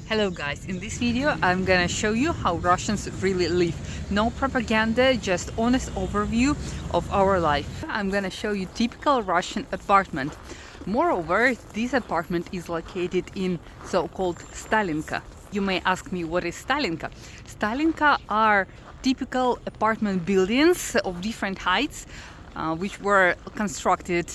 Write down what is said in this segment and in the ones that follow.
Hello guys, in this video I'm gonna show you how Russians really live. No propaganda, just honest overview of our life. I'm gonna show you typical Russian apartment. Moreover, this apartment is located in so-called Stalinka. You may ask me what is Stalinka? Stalinka are typical apartment buildings of different heights which were constructed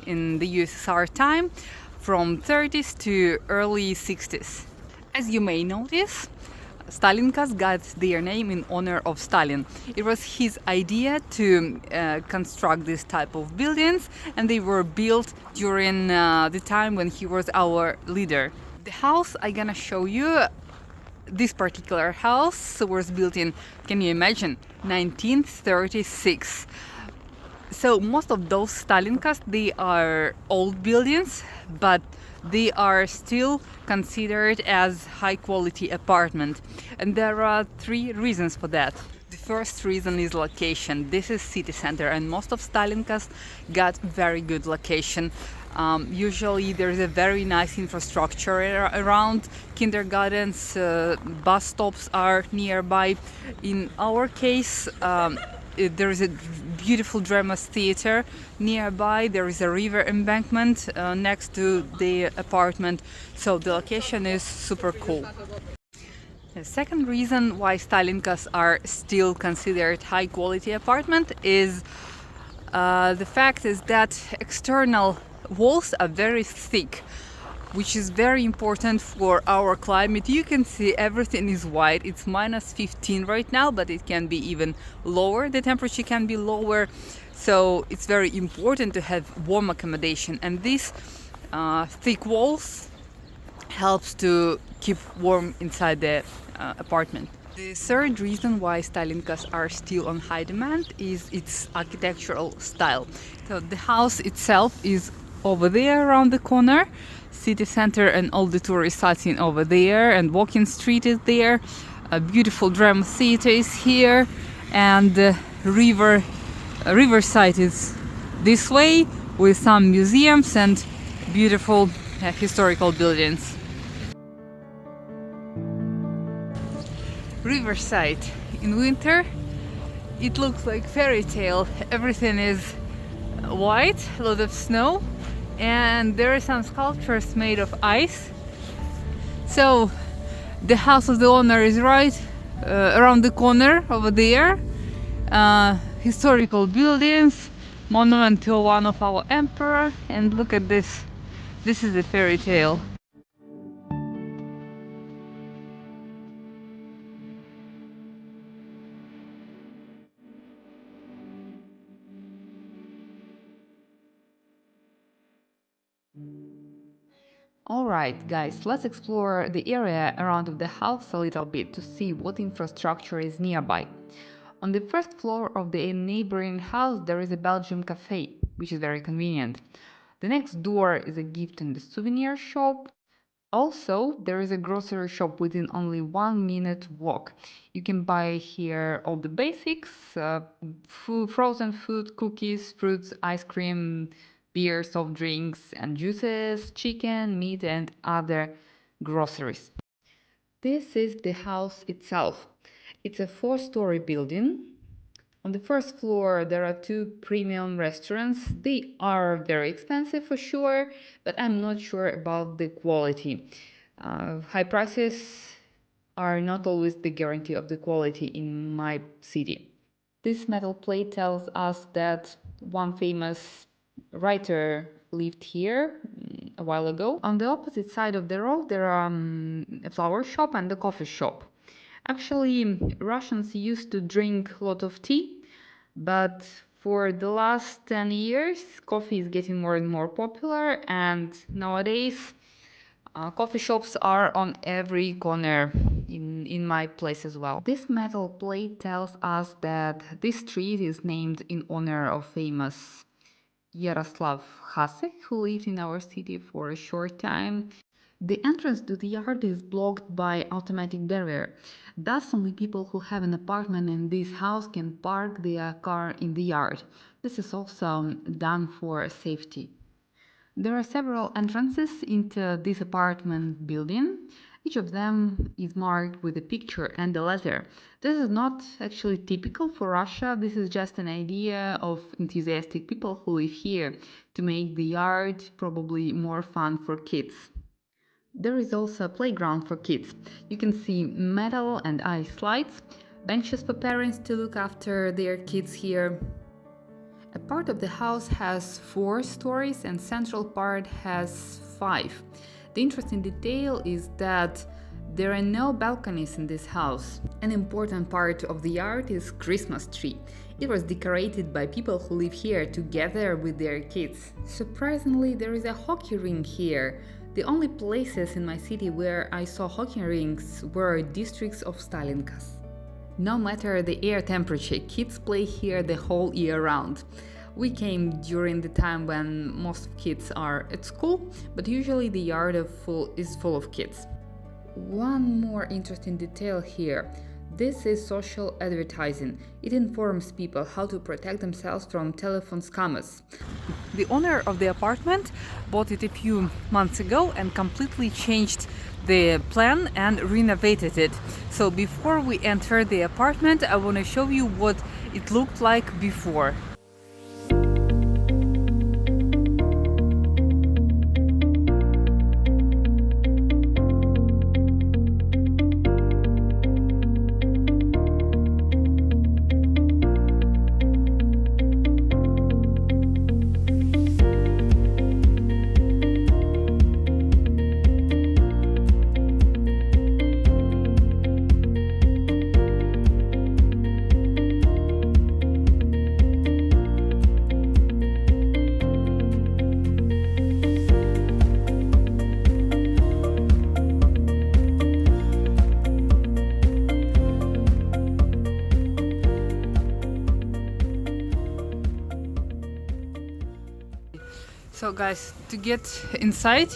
in the USSR time from 30s to early 60s. As you may notice, Stalinkas got their name in honor of Stalin. It was his idea to construct this type of buildings, and they were built during the time when he was our leader. The house I'm gonna show you, this particular house was built in, can you imagine, 1936. So most of those Stalinkas, they are old buildings, but they are still considered as high quality apartment. And there are three reasons for that. The first reason is location. This is city center, and most of Stalinkas got very good location. Usually there's a very nice infrastructure around, kindergartens, bus stops are nearby. In our case, there is a beautiful drama theater nearby. There is a river embankment next to the apartment, so the location is super cool. The second reason why Stalinkas are still considered high quality apartment is the fact is that external walls are very thick, which is very important for our climate. You can see everything is white. It's minus 15 right now, but it can be even lower. The temperature can be lower, so it's very important to have warm accommodation, and these thick walls helps to keep warm inside the apartment. The third reason why Stalinkas are still on high demand is its architectural style. So the house itself is over there around the corner. City center and all the tourist sites in over there, and walking street is there. A beautiful drama theater is here, and riverside is this way with some museums and beautiful historical buildings. Riverside in winter, it looks like fairy tale. Everything is white, a lot of snow, and there are some sculptures made of ice. So the house of the owner is right around the corner over there. Historical buildings, monument to one of our emperor, and look at this. This is a fairy tale. Alright guys, let's explore the area around the house a little bit to see what infrastructure is nearby. On the first floor of the neighboring house there is a Belgian cafe, which is very convenient. The next door is a gift and a souvenir shop. Also, there is a grocery shop within only 1 minute walk. You can buy here all the basics, frozen food, cookies, fruits, ice cream, beer, soft drinks and juices, chicken, meat and other groceries. This is the house itself. It's a 4-story building. On the first floor, there are 2 premium restaurants. They are very expensive for sure, but I'm not sure about the quality. High prices are not always the guarantee of the quality in my city. This metal plate tells us that one famous writer lived here a while ago. On the opposite side of the road, there are a flower shop and a coffee shop. Actually, Russians used to drink a lot of tea, but for the last 10 years, coffee is getting more and more popular, and nowadays, coffee shops are on every corner in my place as well. This metal plate tells us that this street is named in honor of famous Yaroslav Hasek, who lived in our city for a short time. The entrance to the yard is blocked by automatic barrier. Thus, only people who have an apartment in this house can park their car in the yard. This is also done for safety. There are several entrances into this apartment building, Each of them is marked with a picture and a letter. This is not actually typical for Russia. This is just an idea of enthusiastic people who live here to make the yard probably more fun for kids. There is also a playground for kids. You can see metal and ice slides, benches for parents to look after their kids here. A part of the house has 4 stories and central part has 5. The interesting detail is that there are no balconies in this house. An important part of the yard is Christmas tree. It was decorated by people who live here together with their kids. Surprisingly, there is a hockey rink here. The only places in my city where I saw hockey rinks were districts of Stalinkas. No matter the air temperature, kids play here the whole year round. We came during the time when most kids are at school, but usually the yard is full of kids. One more interesting detail here. This is social advertising. It informs people how to protect themselves from telephone scammers. The owner of the apartment bought it a few months ago and completely changed the plan and renovated it. So before we enter the apartment, I want to show you what it looked like before. So guys, to get inside,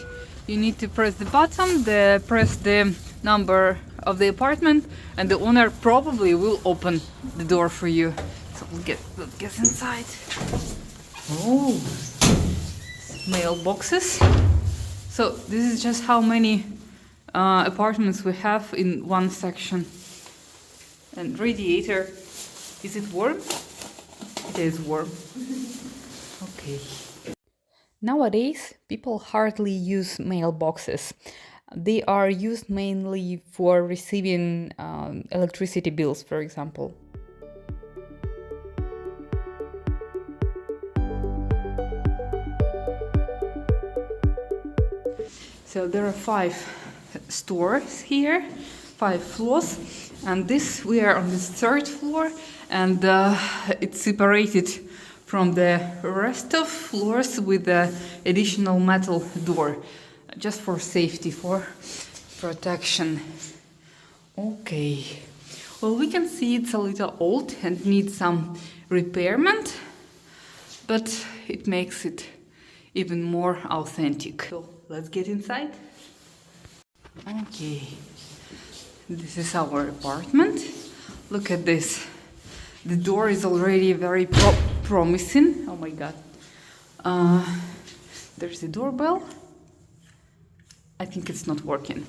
you need to press the button, press the number of the apartment, and the owner probably will open the door for you. So let's get inside. Oh, mailboxes. So this is just how many apartments we have in one section. And radiator, is it warm? It is warm. Okay. Nowadays, people hardly use mailboxes. They are used mainly for receiving electricity bills, for example. So there are 5 stores here, 5 floors, and we are on the 3rd floor, and it's separated from the rest of floors with the additional metal door, just for safety, for protection. Okay, well, we can see it's a little old and needs some repairment, but it makes it even more authentic. So let's get inside. Okay, this is our apartment. Look at this. The door is already very promising. Oh my god. There's the doorbell. I think it's not working.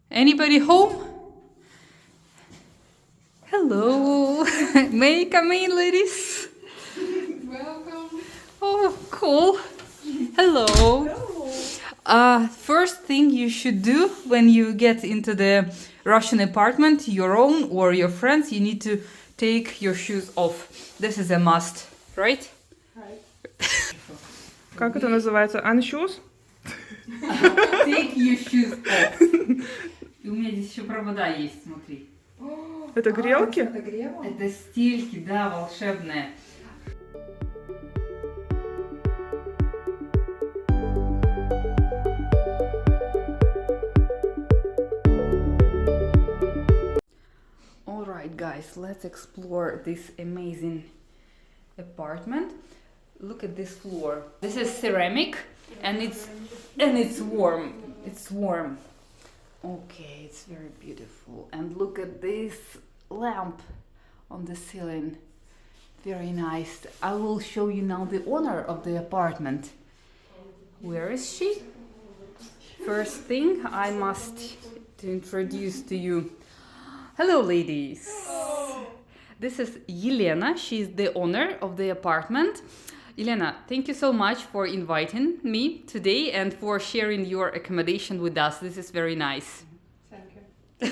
Anybody home? Hello. May I come in, ladies? Welcome. Oh, cool. Hello. Hello. First thing you should do when you get into the Russian apartment, your own or your friends, you need to take your shoes off. This is a must, right? Right. Как это называется? Unshoes? Take your shoes off. И у меня здесь еще провода есть, смотри. Это грелки? Подогрева? Это стельки, да, волшебные. Alright guys, let's explore this amazing apartment. Look at this floor. This is ceramic and it's warm. It's warm. Okay, it's very beautiful. And look at this lamp on the ceiling. Very nice. I will show you now the owner of the apartment. Where is she? first thing I must to introduce to you. Hello, ladies. This is Yelena. She's the owner of the apartment. Yelena, thank you so much for inviting me today and for sharing your accommodation with us. This is very nice. Thank you.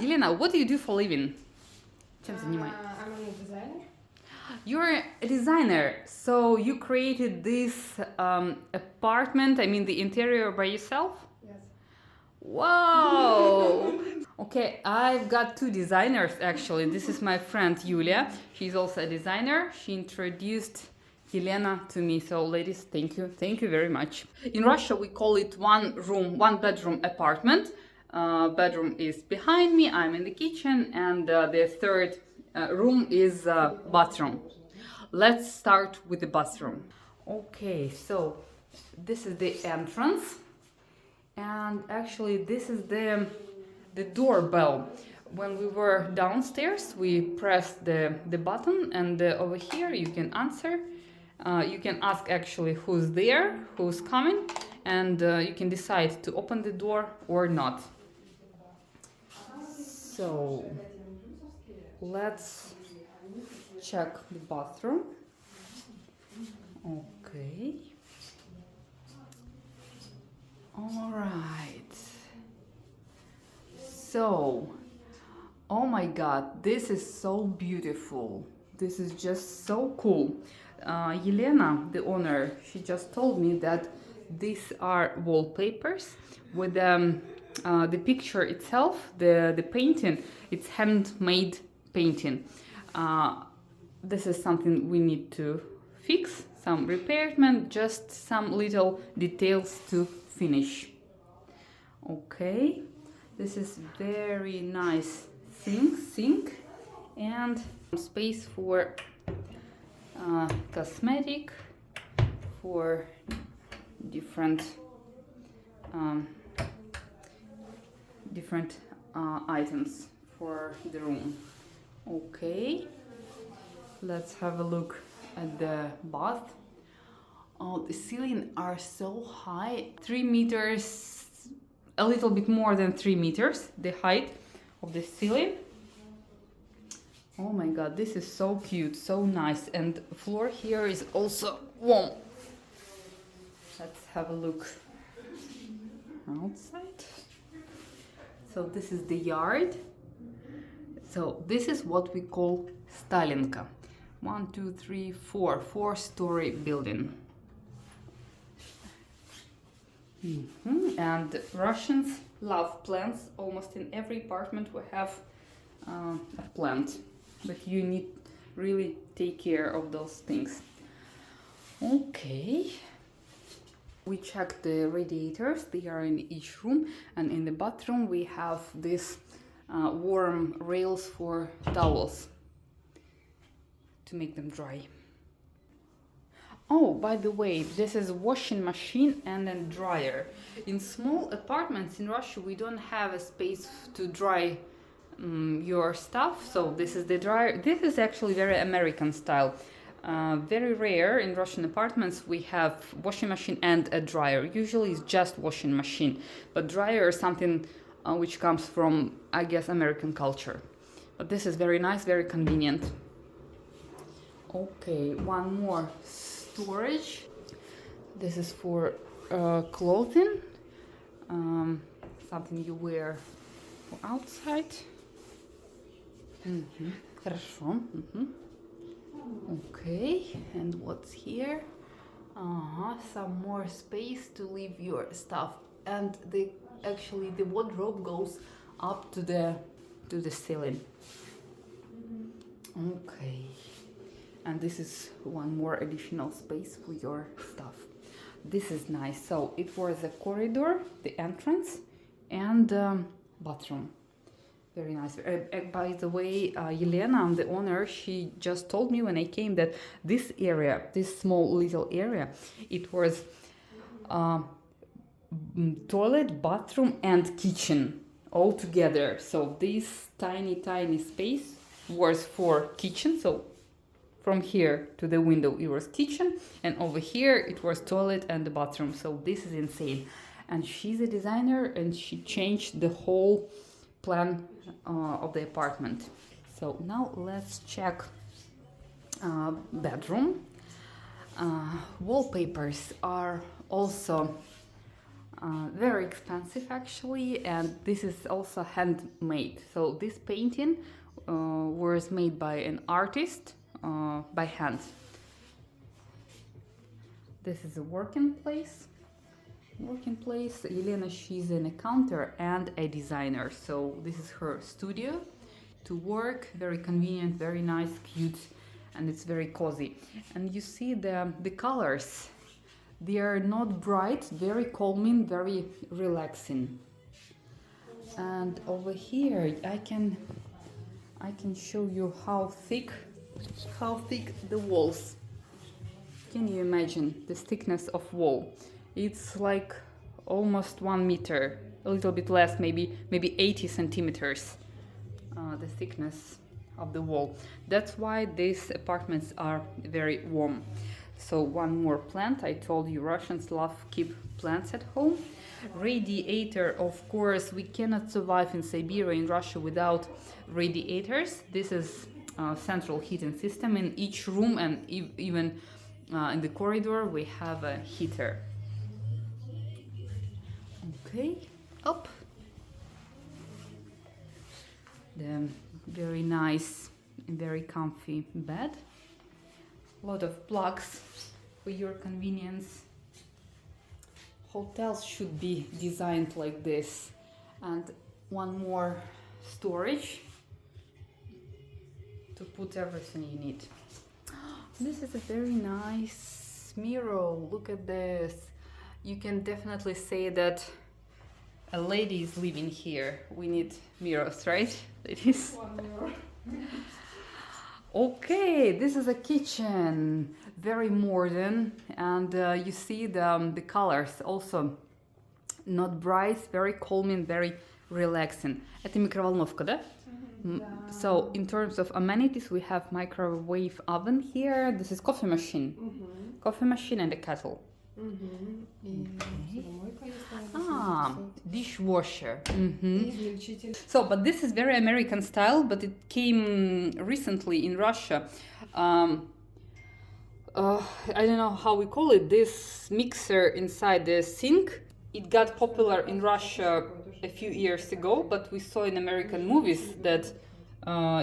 Yelena, what do you do for a living? Чем занимаетесь? I'm a designer. You're a designer, so you created this apartment, I mean the interior by yourself? Yes. Wow! Okay, I've got two designers actually. This is my friend Yulia. She's also a designer. She introduced Yelena to me. So ladies, thank you. Thank you very much. In Russia, we call it one bedroom apartment. Bedroom is behind me. I'm in the kitchen, and the third room is bathroom. Let's start with the bathroom. Okay, so this is the entrance, and actually this is the doorbell. When we were downstairs, we pressed the button, and over here you can answer. You can ask actually who's there, who's coming, and you can decide to open the door or not. So let's check the bathroom. Okay. All right. So, oh my God, this is so beautiful. This is just so cool. Yelena, the owner, she just told me that these are wallpapers with the picture itself, the painting, it's handmade painting. This is something we need to fix, some repairment, just some little details to finish. Okay, this is very nice sink and space for cosmetic, for different items for the room. Okay, let's have a look at the bath. Oh, the ceiling are so high, 3 meters, a little bit more than 3 meters, the height of the ceiling. Oh my God, this is so cute, so nice, and the floor here is also warm. Let's have a look outside. So this is the yard. So this is what we call Stalinka. 1, 2, 3, 4, 4-story building. And Russians love plants. Almost in every apartment we have a plant, but you need really take care of those things. Okay. We check the radiators, they are in each room, and in the bathroom we have these warm rails for towels to make them dry. Oh, by the way, this is a washing machine and a dryer. In small apartments in Russia we don't have a space to dry your stuff, so this is the dryer. This is actually very American style. Very rare in Russian apartments we have washing machine and a dryer. Usually it's just washing machine, but dryer is something which comes from, I guess, American culture. But this is very nice, very convenient. Okay, one more storage. This is for clothing, something you wear outside. Хорошо. Okay, and what's here? Some more space to leave your stuff, and actually the wardrobe goes up to the ceiling. Okay, and this is one more additional space for your stuff. This is nice. So it was a corridor, the entrance, and bathroom. Very nice. By the way, Yelena, the owner, she just told me when I came that this area, this small little area, it was toilet, bathroom, and kitchen all together. So this tiny space was for kitchen. So from here to the window it was kitchen, and over here it was toilet and the bathroom. So this is insane. and she's a designer, and she changed the whole plan of the apartment. So now let's check bedroom. Wallpapers are also very expensive actually, and this is also handmade. So this painting was made by an artist by hand. This is a working place. Elena, she's an accountant and a designer, so this is her studio to work. Very convenient, very nice, cute, and it's very cozy. And you see the colors, they are not bright, very calming, very relaxing. And over here I can show you how thick the walls. Can you imagine the thickness of wall? It's like almost 1 meter, a little bit less, maybe 80 centimeters, the thickness of the wall. That's why these apartments are very warm. So one more plant. I told you Russians love keep plants at home. Radiator, of course, we cannot survive in Siberia, in Russia, without radiators. This is a central heating system in each room, and even in the corridor we have a heater. Okay, up. The very nice and very comfy bed. A lot of plugs for your convenience. Hotels should be designed like this. And one more storage to put everything you need. This is a very nice mirror. Look at this. You can definitely say that a lady is living here. We need mirrors, right, ladies? One mirror. Okay, this is a kitchen, very modern, and you see the colors also not bright, very calming, very relaxing. Это микроволновка, да? So in terms of amenities, we have microwave oven here. This is coffee machine, coffee machine and a kettle. Dishwasher. So, but this is very American style, but it came recently in Russia. I don't know how we call it, this mixer inside the sink. It got popular in Russia a few years ago, but we saw in American movies that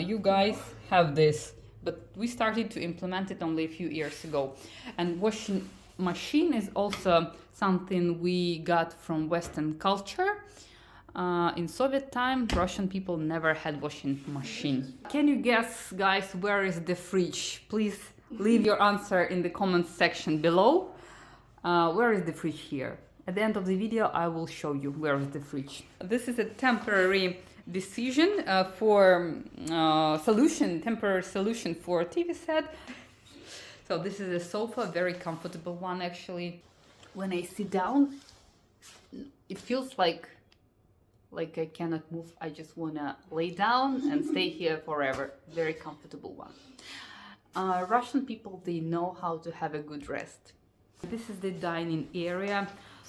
you guys have this. But we started to implement it only a few years ago. And washing machine is also something we got from Western culture. In Soviet time, Russian people never had washing machine. Can you guess, guys, where is the fridge? Please leave your answer in the comments section below. Where is the fridge here? At the end of the video, I will show you where is the fridge. This is a temporary decision temporary solution for a TV set. So this is a sofa, very comfortable one actually. When I sit down, it feels like I cannot move. I just wanna lay down and stay here forever. Very comfortable one. Russian people, they know how to have a good rest. This is the dining area.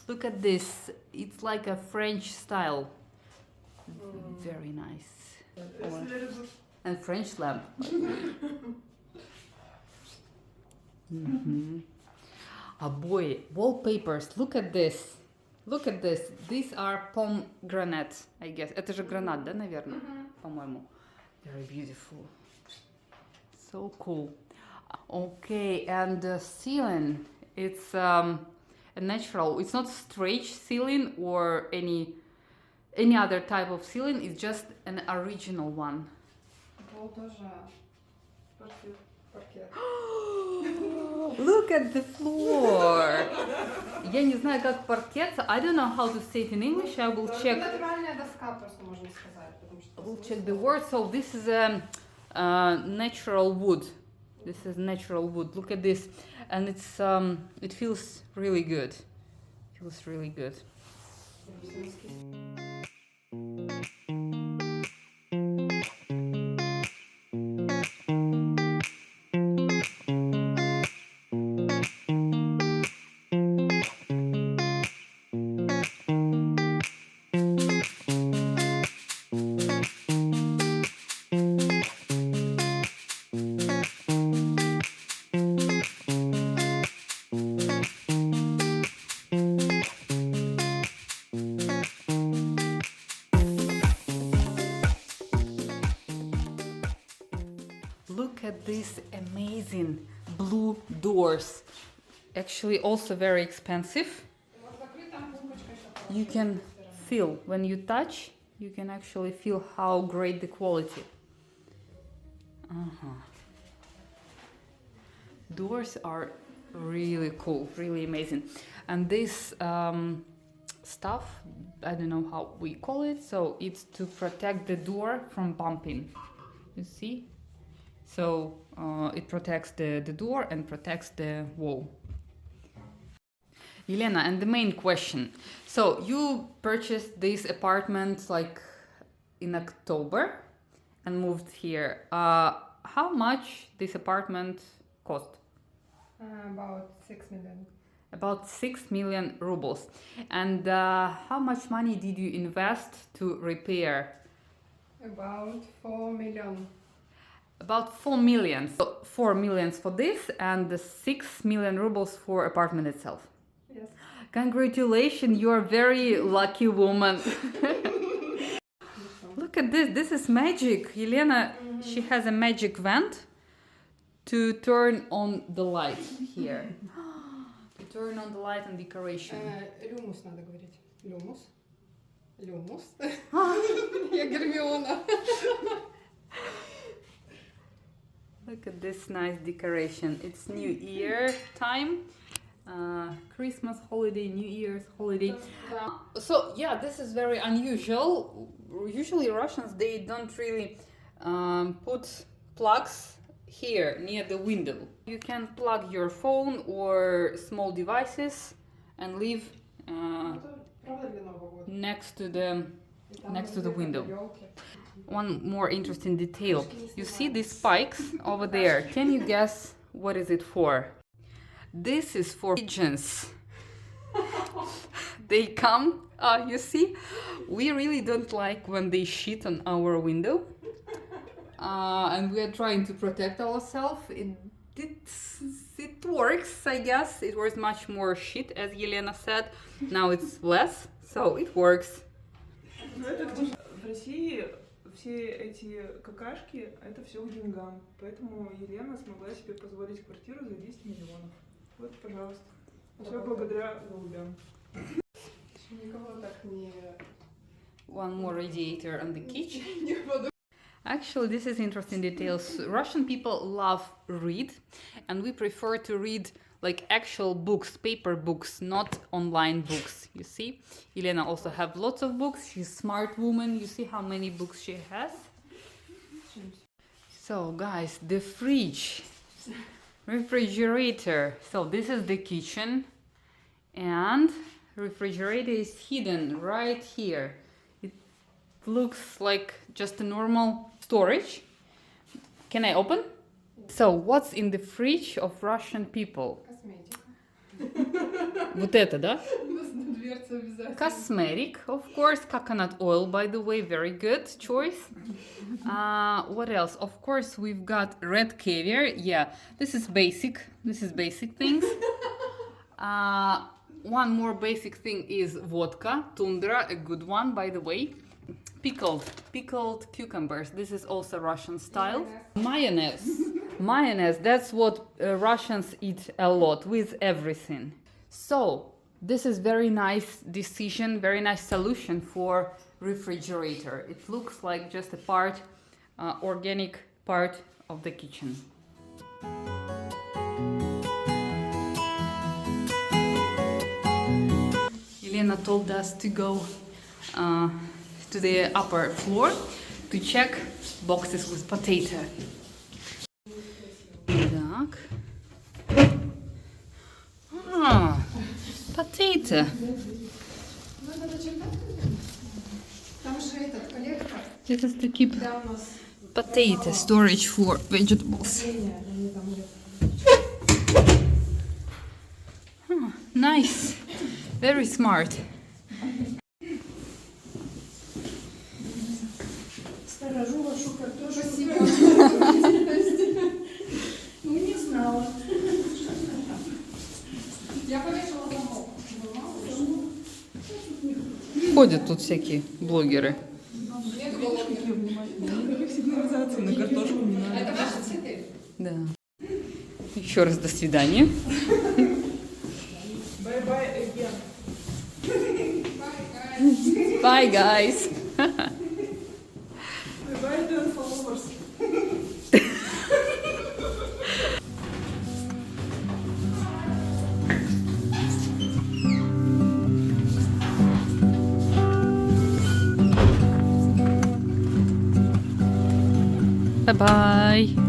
Look at this. It's like a French style. Very nice. And French lamp. Обои, wallpapers. Look at this. Look at this. These are pomegranate, I guess. Это же гранат, да, наверное? По-моему. Very beautiful. So cool. Okay, and the ceiling. It's a natural. It's not straight ceiling or any other type of ceiling. It's just an original one. Look at the floor. Я не знаю, как паркет. I don't know how to say it in English. I will check. Натуральная доска, просто можно сказать, потому что. We'll check the word. So this is a natural wood. This is natural wood. Look at this, and it feels really good. Feels really good. doors. Actually, also very expensive. You can feel when you touch. You can actually feel how great the quality. Doors are really cool, really amazing. And this stuff, I don't know how we call it, so it's to protect the door from bumping. You see? So it protects the door and protects the wall. Elena, and the main question. So you purchased this apartment like in October and moved here. How much this apartment cost? About 6 million. About 6 million rubles. And how much money did you invest to repair? About 4 million. About 4 million. So 4 millions for this and the 6 million rubles for apartment itself. Yes. Congratulations, you are a very lucky woman. Look at this, this is magic. Elena, she has a magic vent to turn on the light here. To turn on the light and decoration. Люмус надо говорить. Люмус. Люмус. Я Гермиона. Look at this nice decoration. It's New Year time. Christmas holiday, New Year's holiday. So yeah, this is very unusual. Usually Russians, they don't really put plugs here near the window. You can plug your phone or small devices and leave next to the window. One more interesting detail. You see these spikes over there. Can you guess what is it for? This is for pigeons. They come, you see, we really don't like when they shit on our window. And we are trying to protect ourselves. It works, I guess. It was much more shit, as Елена said. Now it's less, so it works. В России все эти какашки, это все к деньгам. Поэтому Елена смогла себе позволить квартиру за 10 миллионов. Вот, пожалуйста. Все благодаря голубям. Никого так не... One more radiator on the kitchen. Actually, this is interesting details. Russian people love read, and we prefer to read like actual books, paper books, not online books. You see, Elena also have lots of books. She's a smart woman. You see how many books she has. So, guys, the fridge, refrigerator. So this is the kitchen, and refrigerator is hidden right here. It looks like just a normal storage. Can I open? So, what's in the fridge of Russian people? Косметика. Вот это, да? У нас на дверце обязательно. Cosmetic, of course, coconut oil, by the way, very good choice. What else? Of course, we've got red caviar. Yeah, this is basic things. One more basic thing is vodka, Tundra, a good one, by the way. Pickled cucumbers. This is also Russian style. Mayonnaise, that's what Russians eat a lot with everything. So, this is very nice decision, very nice solution for refrigerator. It looks like just a part, organic part of the kitchen. Elena told us to go to the upper floor to check boxes with potato. Так. Potato. Там же этот коллектор. This is to keep Да, у нас... potato storage for vegetables. Nice. Very smart. Сторожу вашу картошку. Спасибо. Ну, не знала. Я повешала замок. Ходят тут всякие блогеры. Нет головки. Сигнализации на картошку не надо. Это ваши цветы? Да. Еще раз до свидания. Bye-bye again. Bye, guys. Bye-bye to followers. Bye-bye.